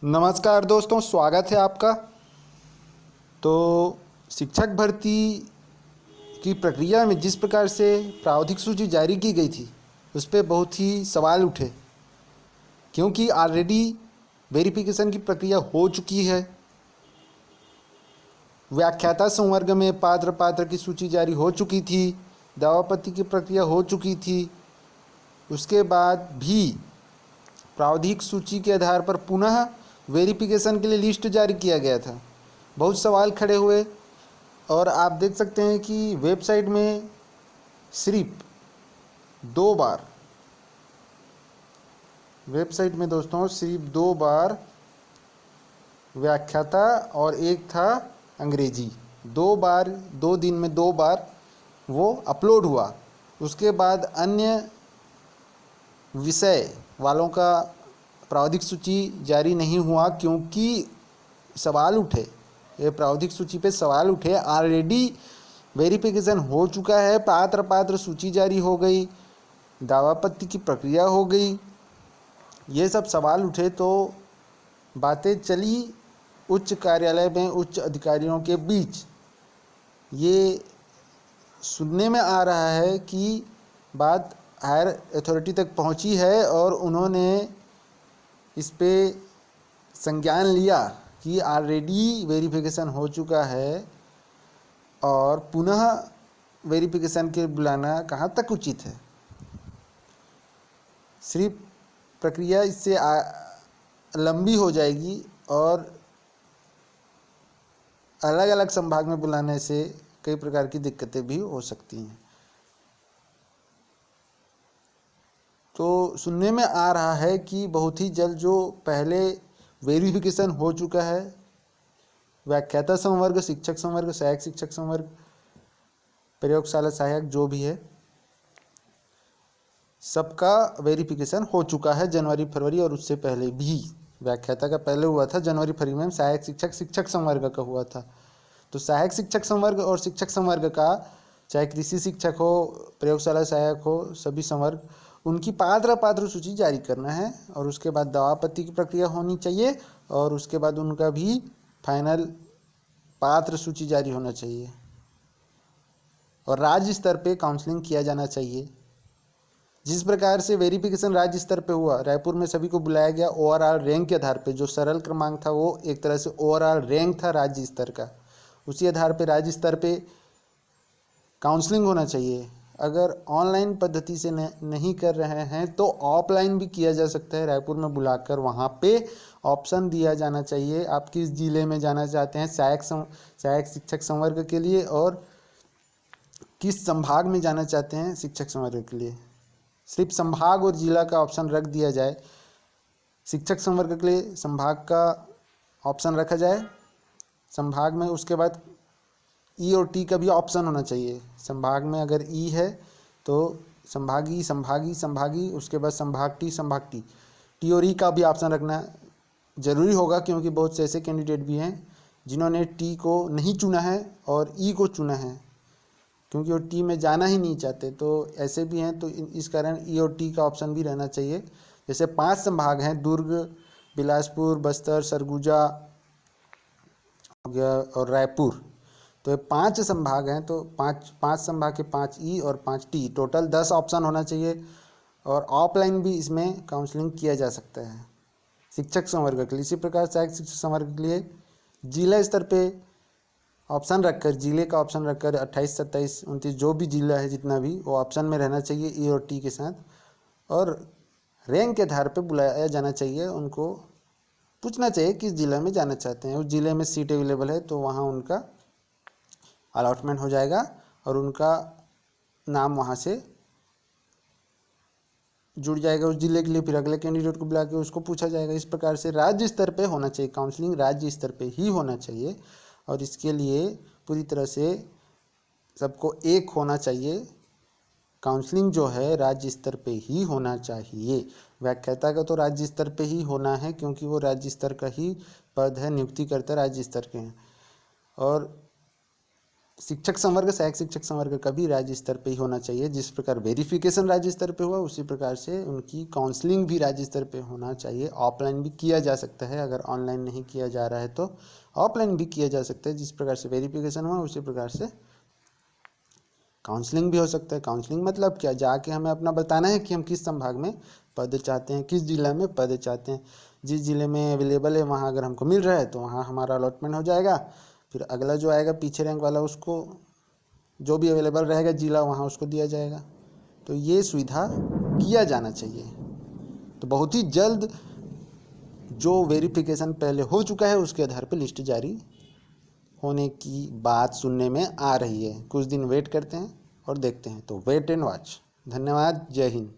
नमस्कार दोस्तों, स्वागत है आपका। तो शिक्षक भर्ती की प्रक्रिया में जिस प्रकार से प्रारंभिक सूची जारी की गई थी उस पर बहुत ही सवाल उठे, क्योंकि ऑलरेडी वेरिफिकेशन की प्रक्रिया हो चुकी है। व्याख्याता संवर्ग में पात्र की सूची जारी हो चुकी थी, दावापत्ती की प्रक्रिया हो चुकी थी। उसके बाद भी प्रारंभिक सूची के आधार पर पुनः वेरिफिकेशन के लिए लिस्ट जारी किया गया था। बहुत सवाल खड़े हुए और आप देख सकते हैं कि वेबसाइट में सिर्फ 2 बार, वेबसाइट में दोस्तों सिर्फ 2 बार व्याख्याता और एक था अंग्रेजी। 2 बार, 2 दिन में 2 बार वो अपलोड हुआ। उसके बाद अन्य विषय वालों का प्रारंभिक सूची जारी नहीं हुआ, क्योंकि सवाल उठे, ये प्रारंभिक सूची पे सवाल उठे। ऑलरेडी वेरिफिकेशन हो चुका है, पात्र सूची जारी हो गई, दावापत्ती की प्रक्रिया हो गई, ये सब सवाल उठे तो बातें चली उच्च कार्यालय में उच्च अधिकारियों के बीच। ये सुनने में आ रहा है कि बात हायर अथॉरिटी तक पहुंची है और उन्होंने इस पे संज्ञान लिया कि ऑलरेडी वेरिफिकेशन हो चुका है और पुनः वेरिफिकेशन के बुलाना कहाँ तक उचित है। सिर्फ प्रक्रिया इससे लंबी हो जाएगी और अलग अलग संभाग में बुलाने से कई प्रकार की दिक्कतें भी हो सकती हैं। तो सुनने में आ रहा है कि बहुत ही जल्द, जो पहले वेरिफिकेशन हो चुका है, व्याख्याता संवर्ग, शिक्षक संवर्ग, सहायक शिक्षक संवर्ग, प्रयोगशाला सहायक जो भी है, सबका वेरिफिकेशन हो चुका है जनवरी फरवरी, और उससे पहले भी व्याख्याता का पहले हुआ था जनवरी फरवरी में, सहायक शिक्षक शिक्षक संवर्ग का हुआ था। तो सहायक शिक्षक संवर्ग और शिक्षक संवर्ग का, चाहे कृषि शिक्षक हो, प्रयोगशाला सहायक हो, सभी संवर्ग, उनकी पात्र सूची जारी करना है और उसके बाद दावापत्ती की प्रक्रिया होनी चाहिए और उसके बाद उनका भी फाइनल पात्र सूची जारी होना चाहिए और राज्य स्तर पे काउंसलिंग किया जाना चाहिए। जिस प्रकार से वेरिफिकेशन राज्य स्तर पे हुआ, रायपुर में सभी को बुलाया गया ओवरऑल रैंक के आधार पे। जो सरल क्रमांक था वो एक तरह से ओवरऑल रैंक था राज्य स्तर का, उसी आधार पे राज्य स्तर पे काउंसलिंग होना चाहिए। अगर ऑनलाइन पद्धति से नहीं कर रहे हैं तो ऑफलाइन भी किया जा सकता है। रायपुर में बुलाकर वहाँ पे ऑप्शन दिया जाना चाहिए, आप किस जिले में जाना चाहते हैं सहायक शिक्षक संवर्ग के लिए और किस संभाग में जाना चाहते हैं शिक्षक संवर्ग के लिए। सिर्फ संभाग और जिला का ऑप्शन रख दिया जाए, शिक्षक संवर्ग के लिए संभाग का ऑप्शन रखा जाए संभाग में। उसके बाद ई और टी का भी ऑप्शन होना चाहिए। संभाग में अगर ई है तो संभागी संभागी संभागी, उसके बाद संभाग टी टी और ई का भी ऑप्शन रखना ज़रूरी होगा, क्योंकि बहुत से ऐसे कैंडिडेट भी हैं जिन्होंने टी को नहीं चुना है और ई को चुना है, क्योंकि वो टी में जाना ही नहीं चाहते। तो ऐसे भी हैं, तो इस कारण ई और टी का ऑप्शन भी रहना चाहिए। जैसे 5 संभाग हैं, दुर्ग, बिलासपुर, बस्तर, सरगुजा हो गया और रायपुर। तो ये 5 संभाग हैं, तो पाँच संभाग के 5 ई और 5 टी, टोटल 10 ऑप्शन होना चाहिए। और ऑफलाइन भी इसमें काउंसलिंग किया जा सकता है शिक्षक संवर्ग के लिए। इसी प्रकार सहायक शिक्षक संवर्ग के लिए जिला स्तर पे ऑप्शन रखकर, जिले का ऑप्शन रखकर 28, 27, 29 जो भी जिला है जितना भी, वो ऑप्शन में रहना चाहिए ई और टी के साथ। और रैंक के आधार पे बुलाया जाना चाहिए, उनको पूछना चाहिए किस जिला में जाना चाहते हैं। उस जिले में सीट अवेलेबल है तो वहाँ उनका अलॉटमेंट हो जाएगा और उनका नाम वहाँ से जुड़ जाएगा उस जिले के लिए। फिर अगले कैंडिडेट को बुला के उसको पूछा जाएगा। इस प्रकार से राज्य स्तर पे होना चाहिए काउंसलिंग, राज्य स्तर पे ही होना चाहिए और इसके लिए पूरी तरह से सबको एक होना चाहिए। काउंसलिंग जो है राज्य स्तर पे ही होना चाहिए। व्याख्याता का तो राज्य स्तर पे ही होना है, क्योंकि वो राज्य स्तर का ही पद है, नियुक्तिकर्ता राज्य स्तर के हैं। और शिक्षक संवर्ग, सहायक शिक्षक संवर्ग का भी राज्य स्तर पे ही होना चाहिए। जिस प्रकार वेरिफिकेशन राज्य स्तर पे हुआ, उसी प्रकार से उनकी काउंसलिंग भी राज्य स्तर पे होना चाहिए। ऑफलाइन भी किया जा सकता है, अगर ऑनलाइन नहीं किया जा रहा है तो ऑफलाइन भी किया जा सकता है। जिस प्रकार से वेरिफिकेशन हुआ, उसी प्रकार से काउंसलिंग भी हो सकता है। काउंसलिंग मतलब क्या, जाके हमें अपना बताना है कि हम किस संभाग में पद चाहते हैं, किस जिला में पद चाहते हैं। जिस जिले में अवेलेबल है वहाँ अगर हमको मिल रहा है तो वहाँ हमारा अलॉटमेंट हो जाएगा। फिर अगला जो आएगा पीछे रैंक वाला, उसको जो भी अवेलेबल रहेगा जिला वहाँ उसको दिया जाएगा। तो ये सुविधा किया जाना चाहिए। तो बहुत ही जल्द जो वेरिफिकेशन पहले हो चुका है उसके आधार पर लिस्ट जारी होने की बात सुनने में आ रही है। कुछ दिन वेट करते हैं और देखते हैं। तो वेट एंड वॉच। धन्यवाद। जय हिंद।